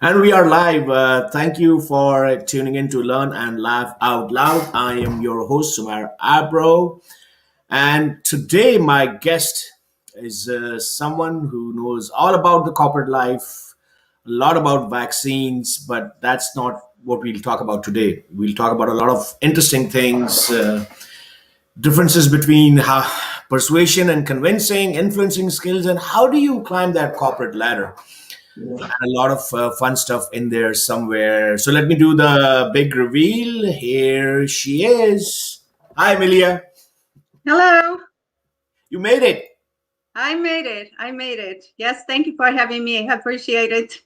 And we are live. Thank you for tuning in to Learn and Laugh Out Loud. I am your host, Sumar Abro. And today, my guest is someone who knows all about the corporate life, a lot about vaccines, but that's not what we'll talk about today. We'll talk about a lot of interesting things, differences between persuasion and convincing, influencing skills, and how do you climb that corporate ladder? A lot of fun stuff in there somewhere. So let me do the big reveal. Here she is. Hi, Emilia. Hello. You made it. I made it. I made it. Yes, thank you for having me. I appreciate it.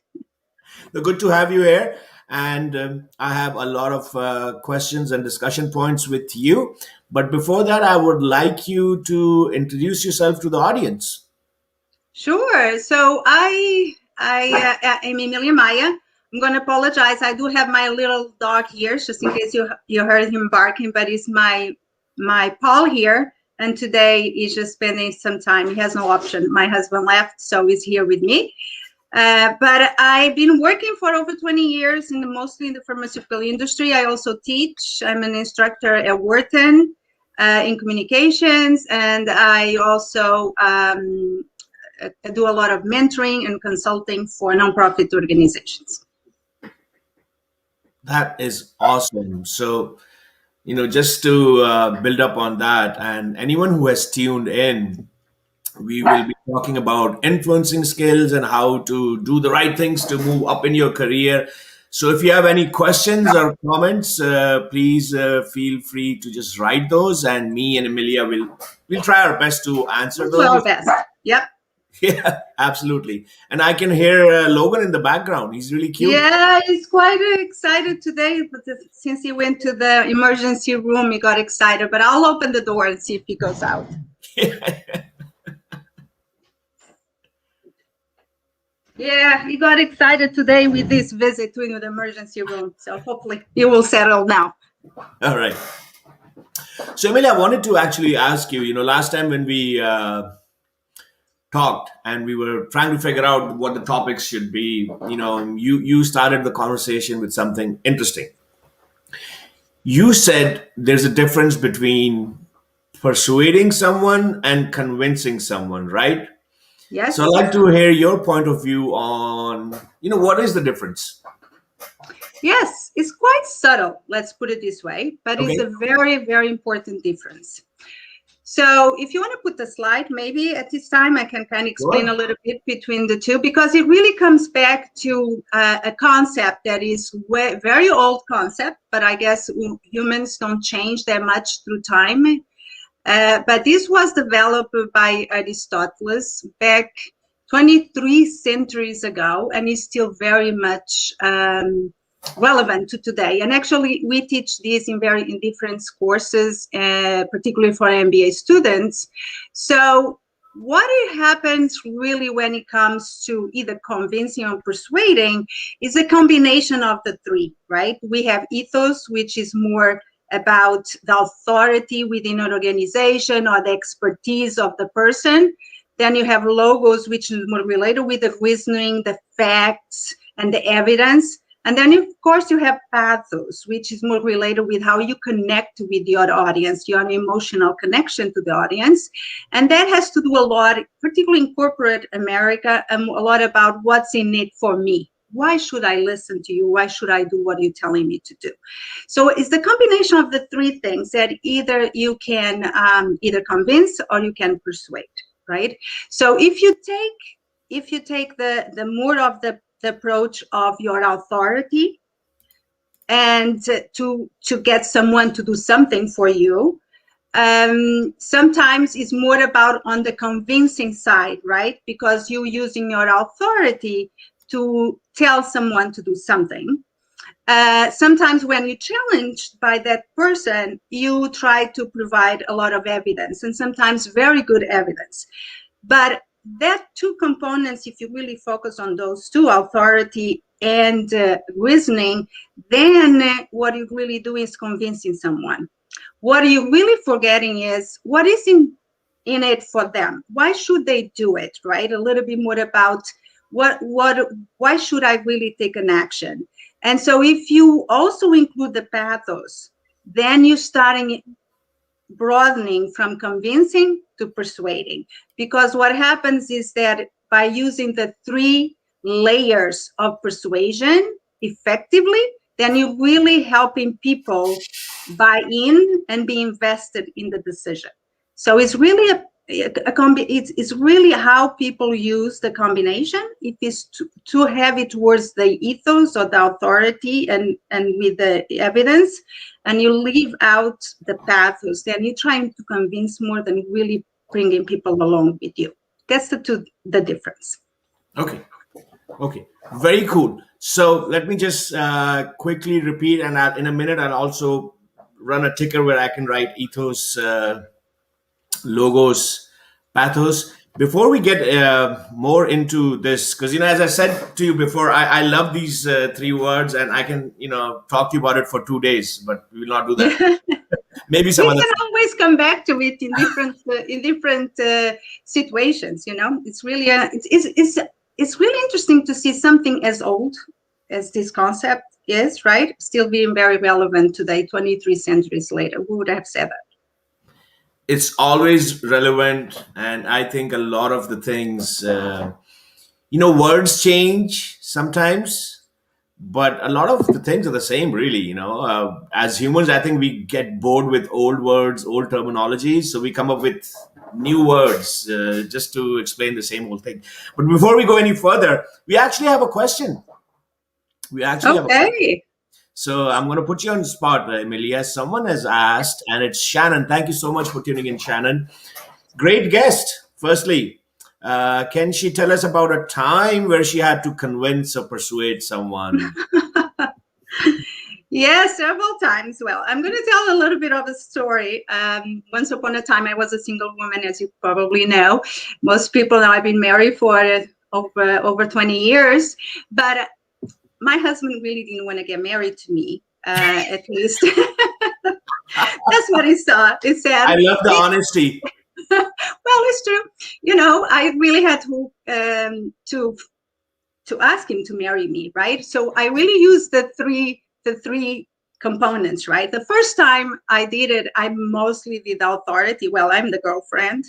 Good to have you here. And I have a lot of questions and discussion points with you. But before that, I would like you to introduce yourself to the audience. Sure. So I am Emilia Maia. I'm going to apologize. I do have my little dog here, just in case you heard him barking. But it's my Paul here, and today he's just spending some time. He has no option. My husband left, so he's here with me. But I've been working for over 20 years, mostly in the pharmaceutical industry. I also teach. I'm an instructor at Wharton in communications, and I also do a lot of mentoring and consulting for nonprofit organizations. That is awesome. So, just to build up on that, and anyone who has tuned in, we will be talking about influencing skills and how to do the right things to move up in your career. So if you have any questions or comments, please feel free to just write those, and me and Emilia will try our best to answer Do our those. best. Yep. Yeah, absolutely. And I can hear Logan in the background. He's really cute. Yeah, he's quite excited today, but since he went to the emergency room, he got excited. But I'll open the door and see if he goes out. Yeah, he got excited today with this visit to the emergency room. So hopefully he will settle now. All right. So, Emilia, I wanted to actually ask you, last time when we talked and we were trying to figure out what the topics should be, you started the conversation with something interesting. You said there's a difference between persuading someone and convincing someone, right? Yes. So I'd like to hear your point of view on, what is the difference? Yes, it's quite subtle, let's put it this way, but it's a very, very important difference. So if you want to put the slide, maybe at this time I can kind of explain a little bit between the two, because it really comes back to a concept that is very old concept, but I guess humans don't change that much through time. But this was developed by Aristotle back 23 centuries ago, and is still very much relevant to today. And actually, we teach this in different courses, particularly for MBA students. So what happens really when it comes to either convincing or persuading is a combination of the three, right? We have ethos, which is more about the authority within an organization or the expertise of the person. Then you have logos, which is more related with the reasoning, the facts, and the evidence. And then, of course, you have pathos, which is more related with how you connect with your audience, your emotional connection to the audience. And that has to do a lot, particularly in corporate America, a lot about what's in it for me. Why should I listen to you? Why should I do what you're telling me to do? So it's the combination of the three things that either you can either convince or you can persuade, right? So if you take the more of the approach of your authority and to get someone to do something for you, sometimes it's more about on the convincing side, right? Because you're using your authority to tell someone to do something. Sometimes when you're challenged by that person, you try to provide a lot of evidence, and sometimes very good evidence. But that two components, if you really focus on those two, authority and reasoning, then what you really do is convincing someone. What you're really forgetting is what is in it for them. Why should they do it, right? A little bit more about why should I really take an action? And so if you also include the pathos, then you're starting broadening from convincing to persuading. Because what happens is that by using the 3 layers of persuasion effectively, then you're really helping people buy in and be invested in the decision. So it's really it's really how people use the combination. If it's too heavy towards the ethos or the authority and with the evidence, and you leave out the pathos, then you're trying to convince more than really bringing people along with you. That's the difference. Okay. Okay. Very cool. So let me just quickly repeat, and in a minute, I'll also run a ticker where I can write ethos, logos, pathos. Before we get more into this, because as I said to you before, I love these 3 words, and I can talk to you about it for 2 days, but we will not do that. Maybe some We other. can always come back to it in different situations. It's really it's really interesting to see something as old as this concept is, right, still being very relevant today, 23 centuries later. Who would have said that? It's always relevant, and I think a lot of the things, words change sometimes, but a lot of the things are the same, really. As humans, I think we get bored with old words, old terminologies, so we come up with new words just to explain the same old thing. But before we go any further, we actually have a question. We actually have a question. Okay. So I'm going to put you on the spot, Emilia. Someone has asked, and it's Shannon. Thank you so much for tuning in, Shannon. Great guest. Firstly, can she tell us about a time where she had to convince or persuade someone? Yes, several times. Well, I'm going to tell a little bit of a story. Once upon a time, I was a single woman, as you probably know. Most people know I've been married for over 20 years, but my husband really didn't want to get married to me, at least. That's what he saw. He said, I love the honesty. well, it's true. I really had to ask him to marry me, right? So I really used the three components, right? The first time I did it, I mostly did authority. Well, I'm the girlfriend.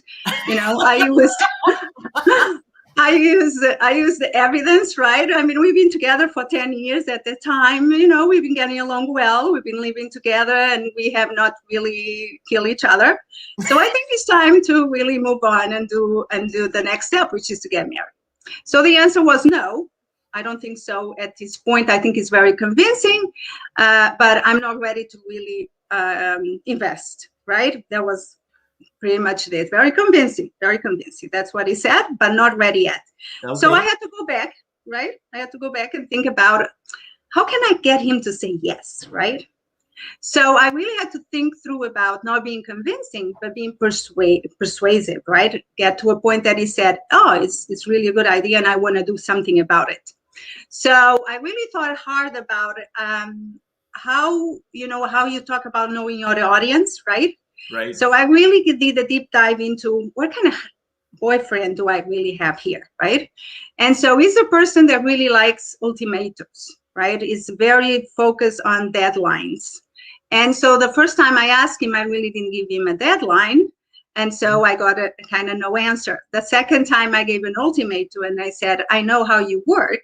I use the evidence, right? I mean, we've been together for 10 years at the time. We've been getting along well. We've been living together, and we have not really killed each other. So I think it's time to really move on and do the next step, which is to get married. So the answer was no. I don't think so at this point. I think it's very convincing, but I'm not ready to really invest, right? That was pretty much this. Very convincing, very convincing. That's what he said, but not ready yet. Okay. So I had to go back, right? I had to go back and think about how can I get him to say yes, right? So I really had to think through about not being convincing, but being persuasive, right? Get to a point that he said, oh, it's really a good idea, and I want to do something about it. So I really thought hard about how you talk about knowing your audience, right? Right. So I really did a deep dive into what kind of boyfriend do I really have here, right? And so he's a person that really likes ultimatums, right? Is very focused on deadlines. And so the first time I asked him, I really didn't give him a deadline. And so I got a kind of no answer. The second time I gave an ultimatum and I said, I know how you work.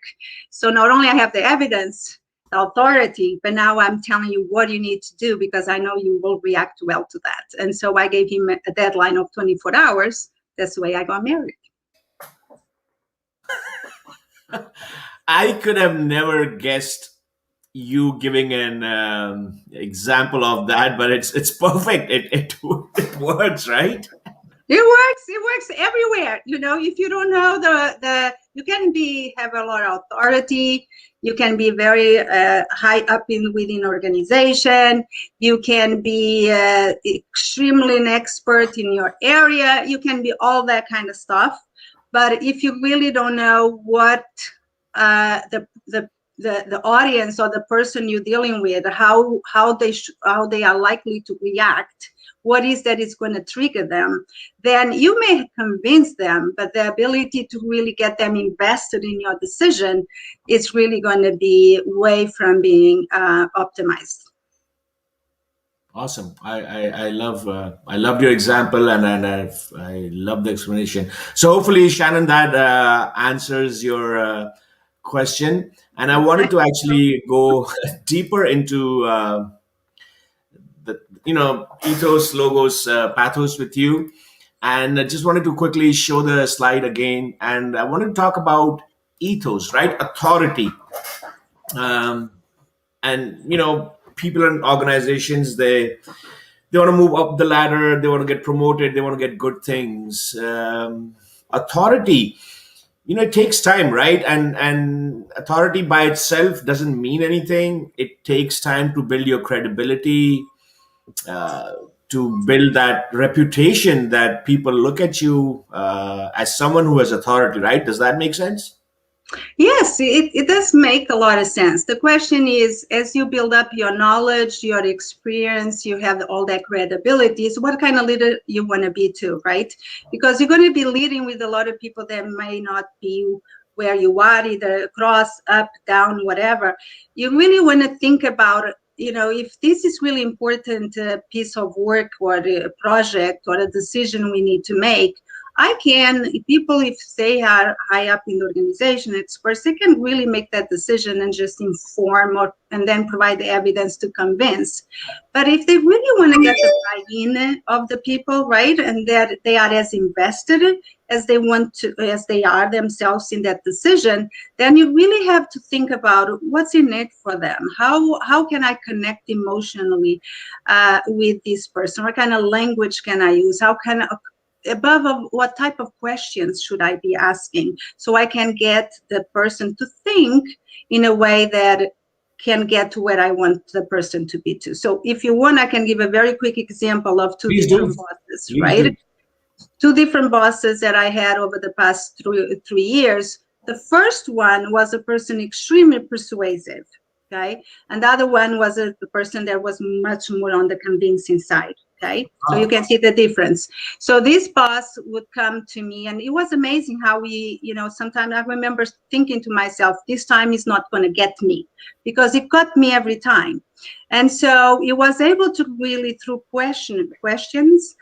So not only I have the evidence, the authority, but now I'm telling you what you need to do because I know you will react well to that. And so I gave him a deadline of 24 hours. That's the way I got married. I could have never guessed you giving an example of that, but it's perfect. It works, right? It works everywhere. If you don't know you can have a lot of authority. You can be very high up within organization. You can be extremely an expert in your area. You can be all that kind of stuff. But if you really don't know what the the audience or the person you're dealing with, how they are likely to react, what is that is going to trigger them, then you may convince them, but the ability to really get them invested in your decision is really going to be way from being optimized. Awesome. I loved your example, I love the explanation. So hopefully, Shannon, that answers your question. And I wanted to actually go deeper into the ethos, logos, pathos with you, and I just wanted to quickly show the slide again. And I wanted to talk about ethos, right? Authority. Um, and people in organizations, they want to move up the ladder, they want to get promoted, they want to get good things. Authority, it takes time, right? And authority by itself doesn't mean anything. It takes time to build your credibility, uh, to build that reputation that people look at you as someone who has authority, right? Does that make sense? Yes, it does make a lot of sense. The question is, as you build up your knowledge, your experience, you have all that credibility, so what kind of leader you want to be too, right? Because you're going to be leading with a lot of people that may not be where you are, either across, up, down, whatever. You really want to think about, if this is really important piece of work or a project or a decision we need to make, people, if they are high up in the organization, experts, they can really make that decision and just inform and then provide the evidence to convince. But if they really want to get the buy-in of the people, right, and that they are as invested as they are themselves in that decision, then you really have to think about what's in it for them. How can I connect emotionally with this person? What kind of language can I use? Above of what type of questions should I be asking so I can get the person to think in a way that can get to where I want the person to be to. So if you want, I can give a very quick example of two Please different do. bosses, Please right? do. Two different bosses that I had over the past 3 years. The first one was a person extremely persuasive, okay? And the other one was the person that was much more on the convincing side, okay? So you can see the difference. So this boss would come to me, and it was amazing how sometimes I remember thinking to myself, this time is not going to get me, because it got me every time. And so he was able to really, through questions,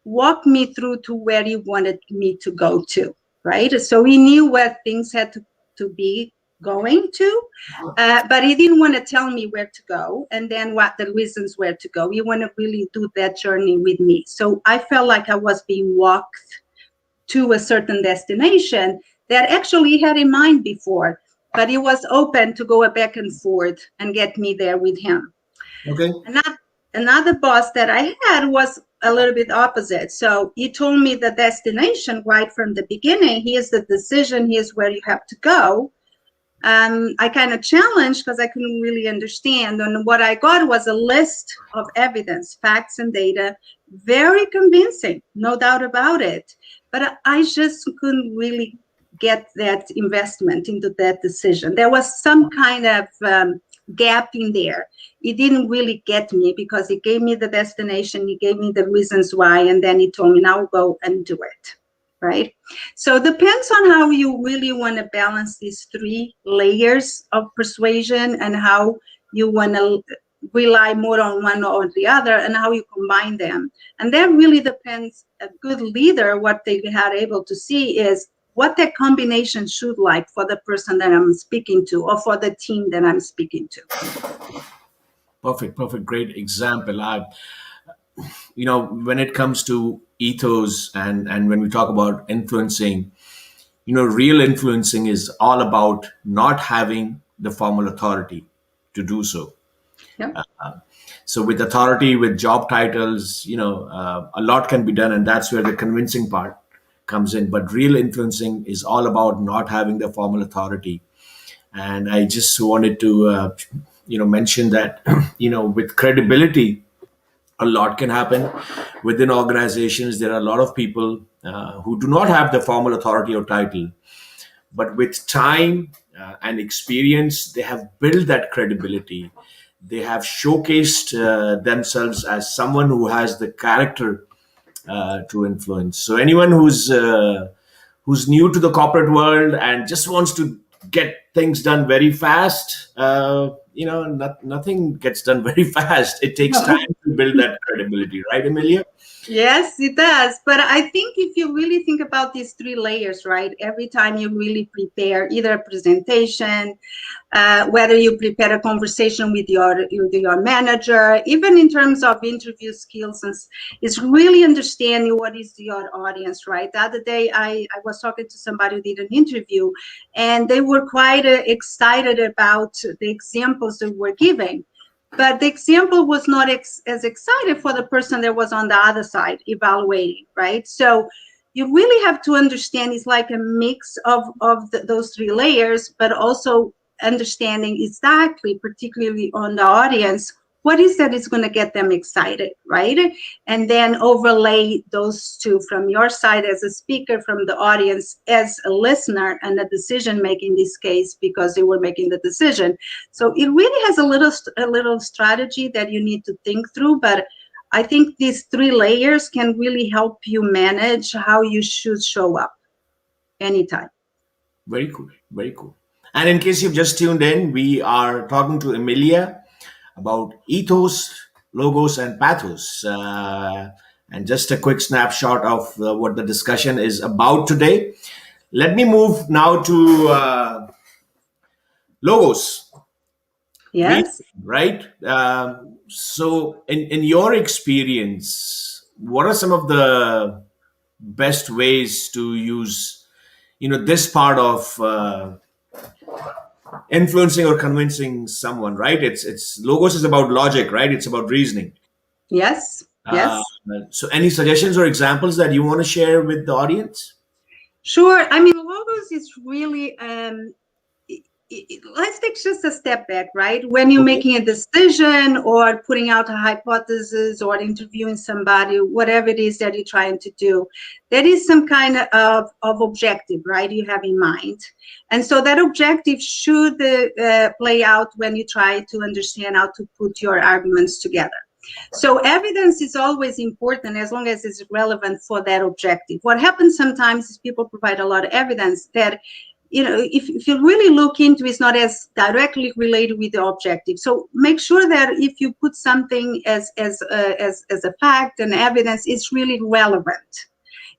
walk me through to where he wanted me to go to, right? So he knew where things had to be going to, but he didn't want to tell me where to go and then what the reasons where to go. He wanted to really do that journey with me. So I felt like I was being walked to a certain destination that actually he had in mind before, but he was open to go back and forth and get me there with him. Okay. Another boss that I had was a little bit opposite. So he told me the destination right from the beginning. Here's the decision. Here's where you have to go. I kind of challenged because I couldn't really understand. And what I got was a list of evidence, facts, and data, very convincing, no doubt about it. But I just couldn't really get that investment into that decision. There was some kind of gap in there. It didn't really get me because he gave me the destination, he gave me the reasons why, and then he told me, now go and do it. Right? So it depends on how you really want to balance these three layers of persuasion and how you want to rely more on one or the other and how you combine them. And that really depends. A good leader, what they are able to see is what that combination should like for the person that I'm speaking to or for the team that I'm speaking to. Perfect. Great example. When it comes to ethos and when we talk about influencing, real influencing is all about not having the formal authority to do so. Yeah. So with authority, with job titles, a lot can be done, and that's where the convincing part comes in. But real influencing is all about not having the formal authority. And I just wanted to, mention that, with credibility, a lot can happen within organizations. There are a lot of people who do not have the formal authority or title, but with time, and experience, they have built that credibility. They have showcased themselves as someone who has the character to influence. So anyone who's new to the corporate world and just wants to get things done very fast, nothing gets done very fast. It takes time to build that credibility, right, Emilia? Yes, it does. But I think if you really think about these three layers, right, every time you really prepare either a presentation, whether you prepare a conversation with your manager, even in terms of interview skills, and is really understanding what is your audience, right? The other day, I was talking to somebody who did an interview, and they were quite excited about the examples that we're giving. But the example was not as excited for the person that was on the other side evaluating, right? So you really have to understand it's like a mix of those three layers, but also understanding exactly, particularly on the audience, what is that is going to get them excited, right? And then overlay those two from your side as a speaker, from the audience as a listener, and a decision maker in this case, because they were making the decision. So it really has a little strategy that you need to think through, but I think these three layers can really help you manage how you should show up anytime. Very cool. Very cool. And in case you've just tuned in, we are talking to Emilia about ethos, logos, and pathos. And just a quick snapshot of what the discussion is about today. Let me move now to logos. Yes. Right? So, in your experience, what are some of the best ways to use, this part of influencing or convincing someone? Right? It's logos is about logic, right? It's about reasoning. Yes. Uh, Yes. so, any suggestions or examples that you want to share with the audience? Sure. I mean, logos is really let's take just a step back, right? When you're Okay. making a decision or putting out a hypothesis or interviewing somebody, whatever it is that you're trying to do, there is some kind of objective, right? You have in mind. And so that objective should play out when you try to understand how to put your arguments together. So evidence is always important as long as it's relevant for that objective. What happens sometimes is people provide a lot of evidence that if you really look into, it's not as directly related with the objective. So make sure that if you put something as a fact and evidence, it's really relevant.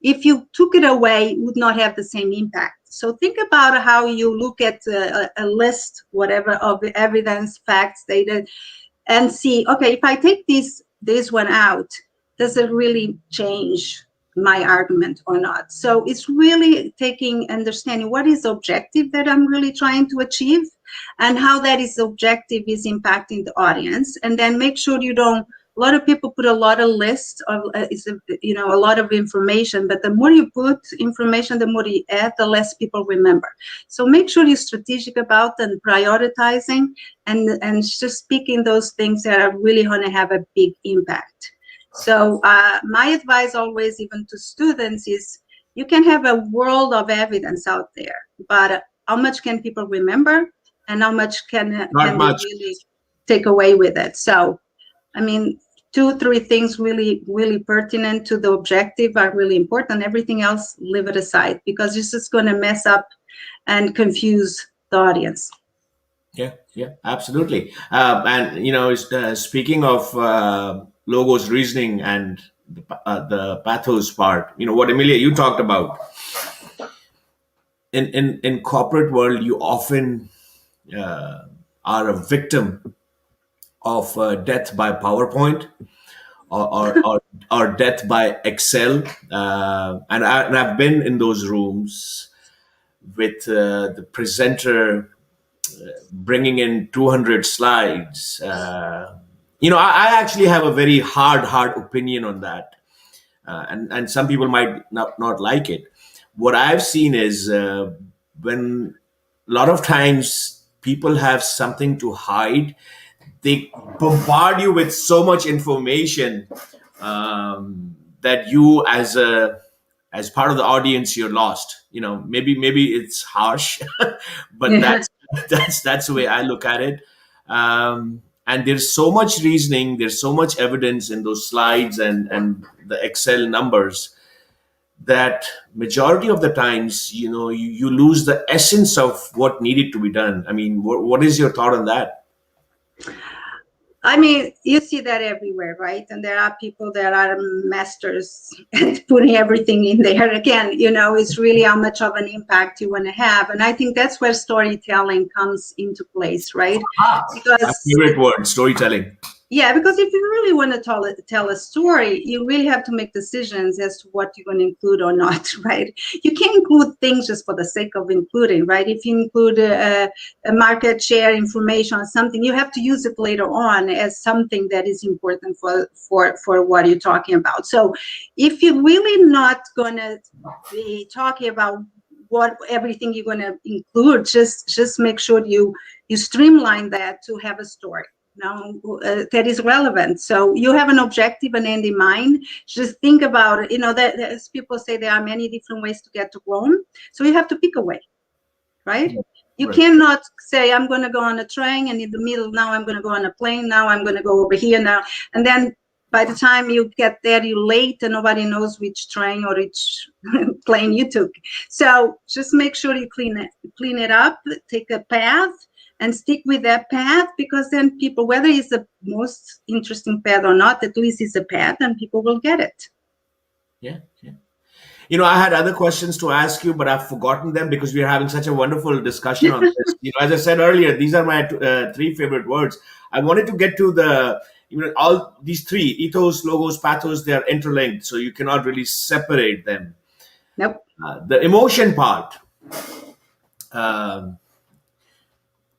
If you took it away, it would not have the same impact. So think about how you look at a list, whatever, of evidence, facts, data, and see, okay, if I take this one out, does it really change my argument or not? So it's really understanding what is the objective that I'm really trying to achieve, and how that is objective is impacting the audience. And then make sure you don't, a lot of people put a lot of lists of a lot of information, but the more you put information, the more you add, the less people remember. So make sure you're strategic about and prioritizing, and just picking those things that are really going to have a big impact. So my advice always, even to students, is you can have a world of evidence out there, but how much can people remember, and how much can Not they much. really take away with it? So, I mean, 2-3 things really, really pertinent to the objective are really important. Everything else, leave it aside, because it's just going to mess up and confuse the audience. Yeah, absolutely. And speaking of logos, reasoning, and the pathos part, what Emilia you talked about in corporate world, you often are a victim of death by PowerPoint or death by Excel, and I've been in those rooms with the presenter bringing in 200 slides. I actually have a very hard opinion on that. And some people might not like it. What I've seen is when a lot of times people have something to hide, they bombard you with so much information that you, as part of the audience, you're lost. Maybe it's harsh, but Yeah. that's the way I look at it. And there's so much reasoning, there's so much evidence in those slides and the Excel numbers, that majority of the times, you lose the essence of what needed to be done. I mean, what is your thought on that? I mean, you see that everywhere, right? And there are people that are masters at putting everything in there. Again, it's really how much of an impact you want to have. And I think that's where storytelling comes into place, right? My Because favorite word, storytelling. yeah, because if you really want to tell a story, you really have to make decisions as to what you're going to include or not, right? You can't include things just for the sake of including, right? If you include a market share information or something, you have to use it later on as something that is important for what you're talking about. So if you're really not going to be talking about what everything you're going to include, just make sure you streamline that to have a story that is relevant. So you have an objective and end in mind. Just think about it. That as people say, there are many different ways to get to Rome. So you have to pick a way, right? You Right. cannot say, I'm going to go on a train, and in the middle, now I'm going to go on a plane, now I'm going to go over here now. And then by the time you get there, you're late and nobody knows which train or which plane you took. So just make sure you clean it up, take a path, and stick with that path, because then people, whether it's the most interesting path or not, at least it's a path and people will get it. Yeah. I had other questions to ask you, but I've forgotten them because we're having such a wonderful discussion on this. As I said earlier, these are my three favorite words. I wanted to get to all these three: ethos, logos, pathos. They are interlinked, so you cannot really separate them. Nope. The emotion part, um,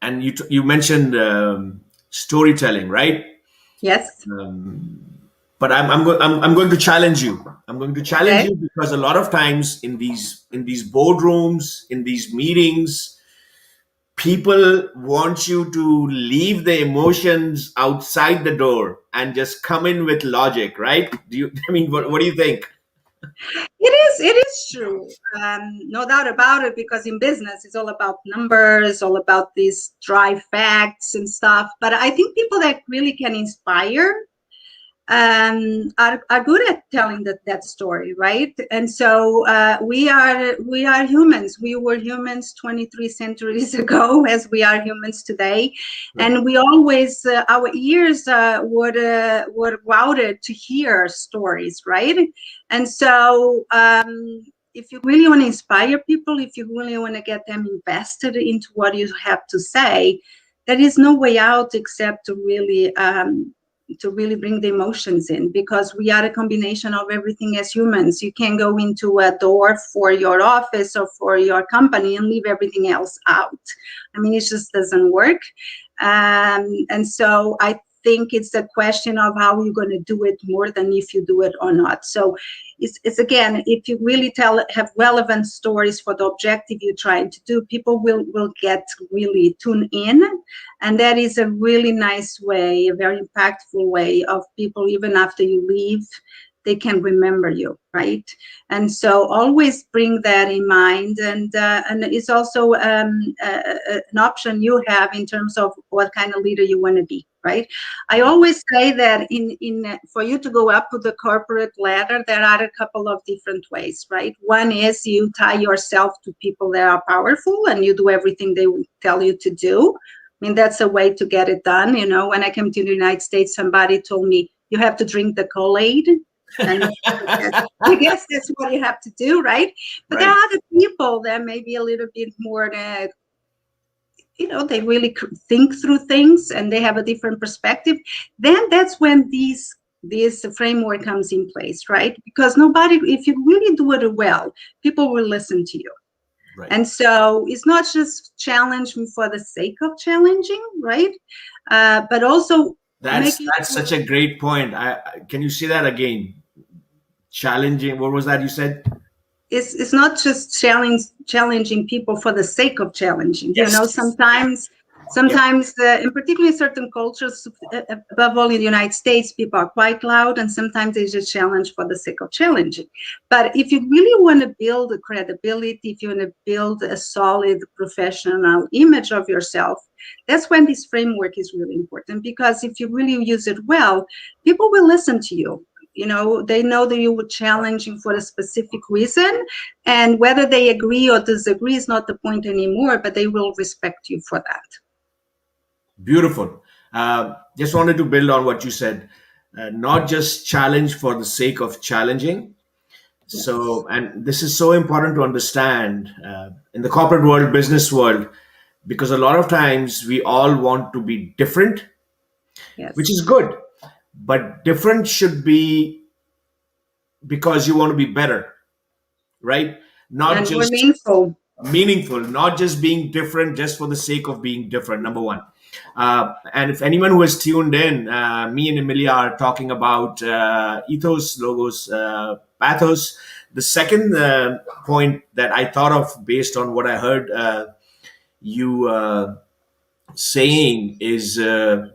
and you mentioned storytelling, right? Yes. But I'm going to challenge you. I'm going to challenge Okay. you because a lot of times in these boardrooms, in these meetings, people want you to leave the emotions outside the door and just come in with logic, right? Do you? I mean, what do you think? It is true. No doubt about it, because in business, it's all about numbers, all about these dry facts and stuff. But I think people that really can inspire are good at telling that story, right? And so we are humans. We were humans 23 centuries ago, as we are humans today, Right. and we always our ears were routed to hear stories, right? And so if you really want to inspire people, if you really want to get them invested into what you have to say, there is no way out except to really bring the emotions in, because we are a combination of everything as humans. You can go into a door for your office or for your company and leave everything else out. I mean, it just doesn't work. And so I think it's a question of how you're going to do it more than if you do it or not. So it's again, if you really have relevant stories for the objective you're trying to do, people will get really tuned in. And that is a really nice way, a very impactful way of people, even after you leave, they can remember you, right? And so always bring that in mind. And it's also an option you have in terms of what kind of leader you want to be, right? I always say that in for you to go up to the corporate ladder, there are a couple of different ways, right? One is you tie yourself to people that are powerful and you do everything they will tell you to do. I mean, that's a way to get it done. When I came to the United States, somebody told me, you have to drink the Kool-Aid. And I guess that's what you have to do, right? But there Right. are other people that may be a little bit more, they really think through things and they have a different perspective. Then that's when this framework comes in place, right? Because if you really do it well, people will listen to you. Right. And so it's not just challenging for the sake of challenging, right? But also That's making that's such a great point. Can you say that again? Challenging. What was that you said? it's not just challenging people for the sake of challenging. Yes. Sometimes Yeah. Sometimes, in particularly certain cultures, above all in the United States, people are quite loud, and sometimes they just challenge for the sake of challenging. But if you really want to build a credibility, if you want to build a solid professional image of yourself, that's when this framework is really important. Because if you really use it well, people will listen to you. They know that you were challenging for a specific reason, and whether they agree or disagree is not the point anymore, but they will respect you for that. Beautiful. Just wanted to build on what you said. Not just challenge for the sake of challenging. Yes. So, and this is so important to understand in the corporate world, business world, because a lot of times we all want to be different, which Yes. is good, but different should be because you want to be better, right? Not And more just meaningful. meaningful, not just being different just for the sake of being different, number one. And if anyone who has tuned in, me and Emilia are talking about ethos, logos, pathos. The second point that I thought of based on what I heard you saying is, in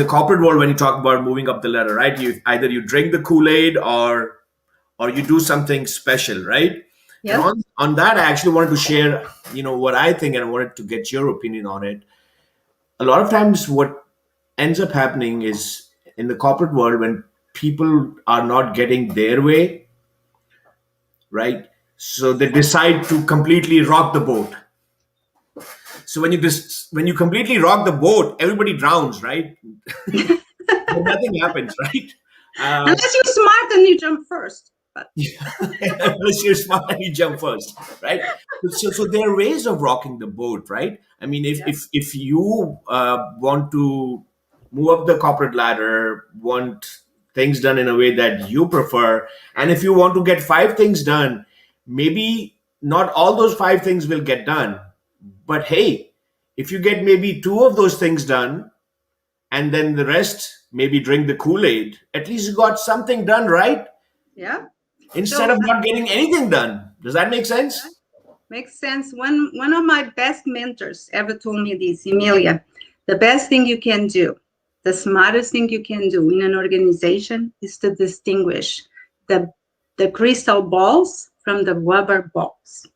the corporate world, when you talk about moving up the ladder, right? You either you drink the Kool-Aid or you do something special, right? And Yes. on that, I actually wanted to share, what I think, and I wanted to get your opinion on it. A lot of times, what ends up happening is in the corporate world when people are not getting their way, right? So they decide to completely rock the boat. So when you completely rock the boat, everybody drowns, right? But nothing happens, right? Uh, Unless you're smart and you jump first. But Unless you're smart and you jump first, right? So there are ways of rocking the boat, right? I mean, if yeah. if you want to move up the corporate ladder, want things done in a way that you prefer, and if you want to get five things done, maybe not all those five things will get done, but hey, if you get maybe two of those things done, and then the rest maybe drink the Kool-Aid, at least you got something done, right? Yeah. Instead So of not getting anything done. Does that make that sense? makes sense. One of my best mentors ever told me this, Emilia. The best thing you can do, the smartest thing you can do in an organization is to distinguish the the crystal balls from the rubber balls.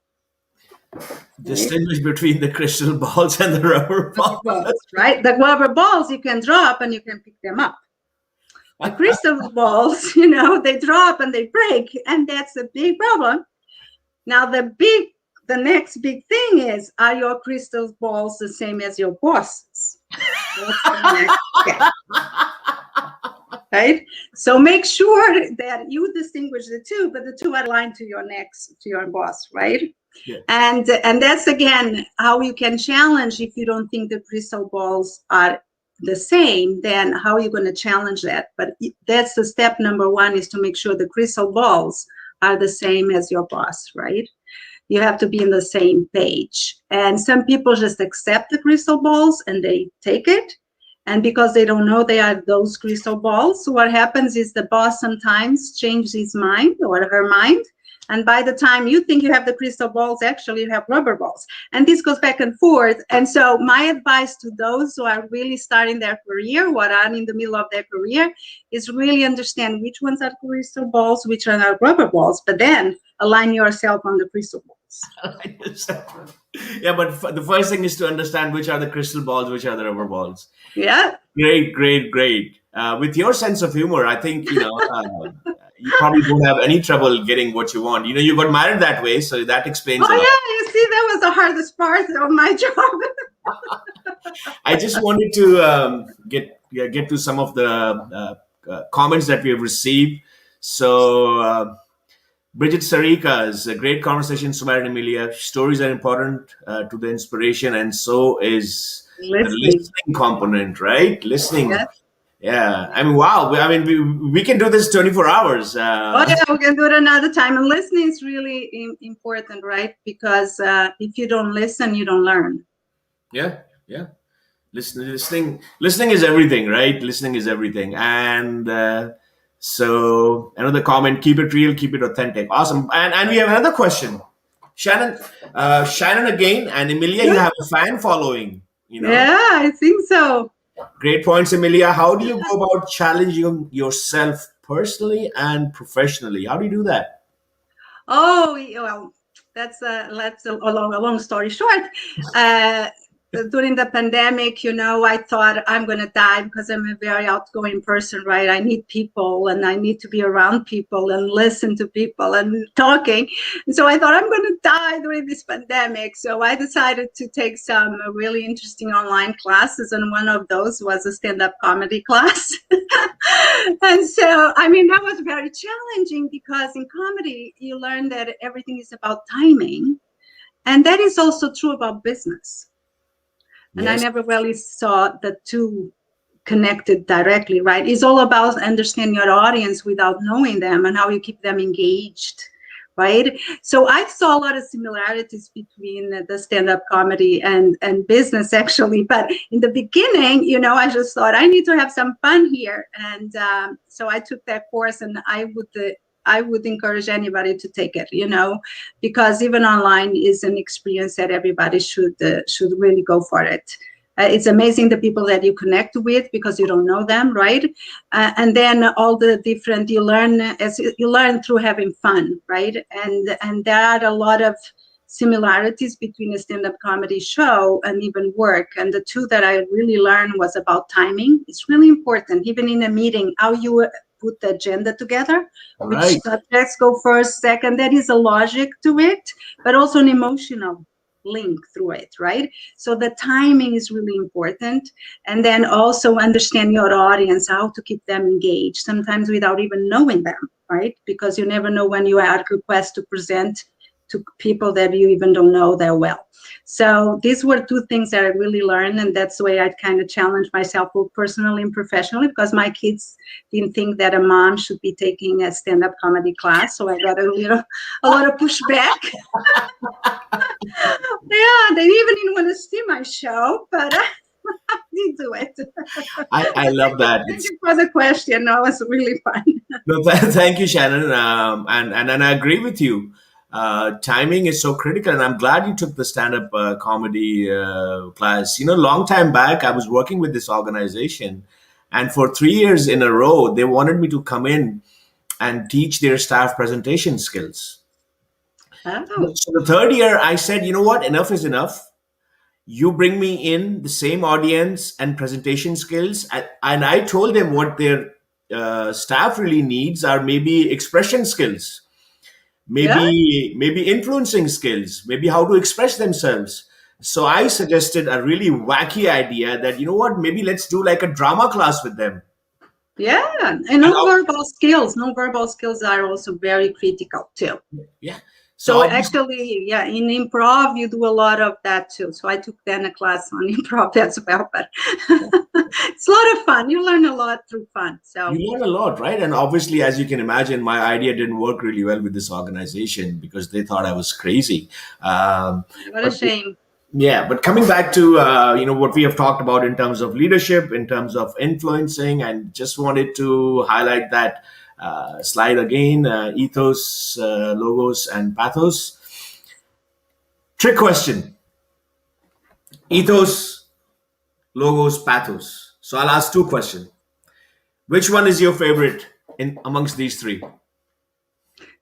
Right? Distinguish between the crystal balls and the rubber Rubber balls. balls, right? The rubber balls you can drop and you can pick them up. The crystal balls, they drop and they break, and that's a big problem. Now, the next big thing is, are your crystal balls the same as your boss's? That's the next step, right? So make sure that you distinguish the two, but the two are aligned to your boss, right? Yeah. And that's again how you can challenge. If you don't think the crystal balls are the same, then how are you going to challenge that? But that's the step number one, is to make sure the crystal balls are the same as your boss, right? You have to be on the same page. And some people just accept the crystal balls and they take it. And because they don't know they are those crystal balls, so what happens is the boss sometimes changes his mind or her mind. And by the time you think you have the crystal balls, actually you have rubber balls. And this goes back and forth. And so my advice to those who are really starting their career, what are in the middle of their career, is really understand which ones are crystal balls, which one are rubber balls, but then align yourself on the crystal balls. Yeah, but the first thing is to understand which are the crystal balls, which are the rubber balls. Yeah. Great, great, great. With your sense of humor, I think you probably don't have any trouble getting what you want. You got married that way, so that explains Oh a lot. yeah, you see, that was the hardest part of my job. I just wanted to get to some of the comments that we have received. So, Bridget Sarika's a great conversation, Sumar and Emilia. Stories are important to the inspiration, and so is the Listening. listening component, right? Listening. Yeah. Yeah. I mean, wow. We can do this 24 hours. Oh yeah, we can do it another time. And listening is really important, right? Because if you don't listen, you don't learn. Yeah. Yeah. Listening is everything, right? Listening is everything. And so another comment: keep it real, keep it authentic. Awesome. And we have another question. Shannon again, and Emilia, you have a fan following. Yeah, I think so. Great points, Emilia. How do you go about challenging yourself personally and professionally? How do you do that? Oh, well, that's a long story short. Uh, During the pandemic, I thought I'm going to die because I'm a very outgoing person, right? I need people and I need to be around people and listen to people and talking. And so I thought I'm going to die during this pandemic. So I decided to take some really interesting online classes. And one of those was a stand-up comedy class. And so, that was very challenging because in comedy, you learn that everything is about timing. And that is also true about business. And I Yes. never really saw the two connected directly, right? It's all about understanding your audience without knowing them and how you keep them engaged, right? So I saw a lot of similarities between the stand-up comedy and business, actually. But in the beginning, I just thought I need to have some fun here. And so I took that course, and I would encourage anybody to take it, because even online is an experience that everybody should really go for it. It's amazing the people that you connect with because you don't know them, right? And then all the different you learn through having fun, right? And there are a lot of similarities between a stand-up comedy show and even work. And the two that I really learned was about timing. It's really important, even in a meeting, how you put the agenda together, which Right. subjects go first, second. There is a logic to it, but also an emotional link through it, right? So the timing is really important. And then also understand your audience, how to keep them engaged, sometimes without even knowing them, right? Because you never know when you ask requests to present to people that you even don't know that well. So these were two things that I really learned, and that's the way I kind of challenged myself, both personally and professionally, because my kids didn't think that a mom should be taking a stand-up comedy class. So I got a lot of pushback. Yeah, they even didn't want to see my show, but I did do it. I love that. Thank you for the question. That was really fun. No, thank you, Shannon. And I agree with you. Timing is so critical, and I'm glad you took the stand-up comedy class. Long time back, I was working with this organization, and for 3 years in a row, they wanted me to come in and teach their staff presentation skills. Oh, So the third year, I said, you know what? Enough is enough. You bring me in the same audience and presentation skills, and I told them what their staff really needs are maybe expression skills, yeah, maybe influencing skills, maybe how to express themselves. So I suggested a really wacky idea that, you know what, maybe let's do like a drama class with them. yeah. And And non-verbal skills are also very critical too. yeah, so So obviously, actually, yeah, in improv, you do a lot of that too. So I took then a class on improv as well, but it's a lot of fun. You learn a lot through fun. So you learn a lot, right? And obviously, as you can imagine, my idea didn't work really well with this organization because they thought I was crazy. what a But shame. yeah, but coming back to what we have talked about in terms of leadership, in terms of influencing, and just wanted to highlight that slide again: ethos, logos, and pathos. Trick question: ethos, logos, pathos. So I'll ask two questions. Which one is your favorite in amongst these three?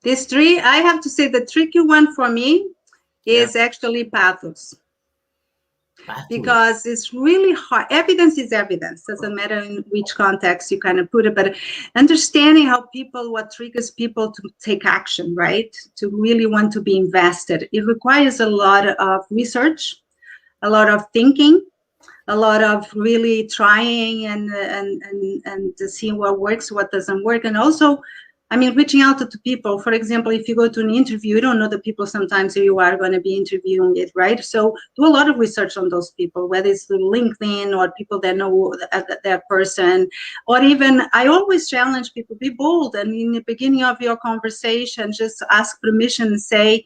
These three, I have to say the tricky one for me Yeah, is actually pathos. pathos. Because it's really hard. Evidence is evidence. Doesn't matter in which context you kind of put it, but understanding what triggers people to take action, right? To really want to be invested. It requires a lot of research, a lot of thinking, a lot of really trying and to see what works, what doesn't work, and also, reaching out to people. For example, if you go to an interview, you don't know the people sometimes who you are going to be interviewing with, right? So do a lot of research on those people, whether it's through LinkedIn or people that know that person, or even I always challenge people: be bold, and in the beginning of your conversation, just ask permission and say,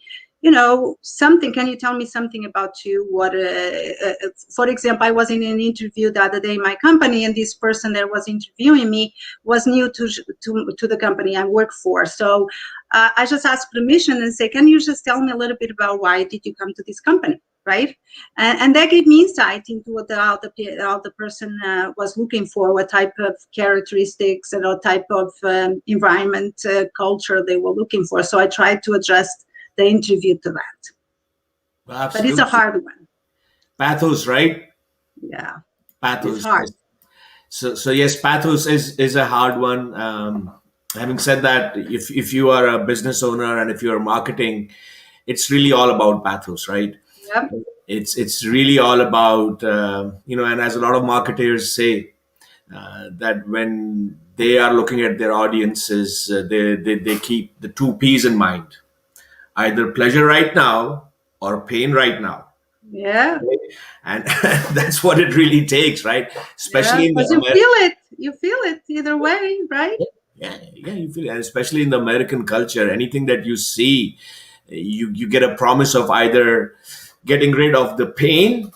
something. Can you tell me something about you? What, for example, I was in an interview the other day in my company, and this person that was interviewing me was new to the company I work for. So I just asked permission and say, can you just tell me a little bit about why did you come to this company? Right, and that gave me insight into what how the person was looking for, what type of characteristics and what type of environment, culture they were looking for. So I tried to adjust the interview to that. But it's a Absolutely. hard one. Pathos, right? Yeah, it's Pathos. hard. Yes. So yes, pathos is a hard one. Having said that, if you are a business owner and if you're marketing, it's really all about pathos, right? Yep. It's really all about and as a lot of marketers say, that when they are looking at their audiences, they keep the two P's in mind: either pleasure right now or pain right now. Yeah. And that's what it really takes, right? Yeah, Especially in because the you feel it either way, right? yeah, you feel it. And especially in the American culture, anything that you see, you get a promise of either getting rid of the pain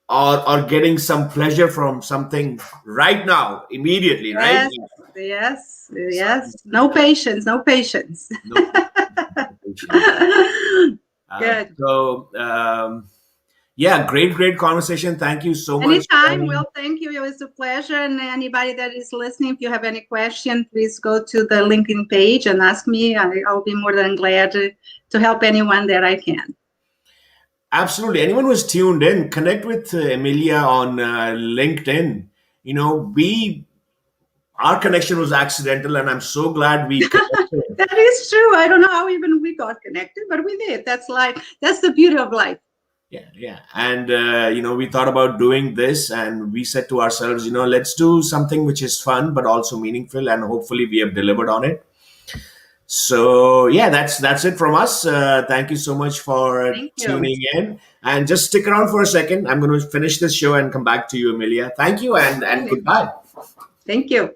or getting some pleasure from something right now, immediately, right? Yes, yes, So, yes. No patience, no patience. no, no patience. Good. Yeah, great conversation. Thank you so much. Anytime. Well, thank you. It was a pleasure. And anybody that is listening, if you have any question, please go to the LinkedIn page and ask me. I'll be more than glad to help anyone that I can. Absolutely. Anyone who's tuned in, connect with Emilia on LinkedIn. We our connection was accidental, and I'm so glad we connected. That is true. I don't know how even we got connected, but we did. That's the beauty of life. Yeah. And we thought about doing this, and we said to ourselves, let's do something which is fun but also meaningful, and hopefully we have delivered on it. So yeah, that's it from us. Thank you so much for Thank you. tuning in, and just stick around for a second. I'm going to finish this show and come back to you, Emilia. Thank you, and Absolutely. goodbye. Thank you.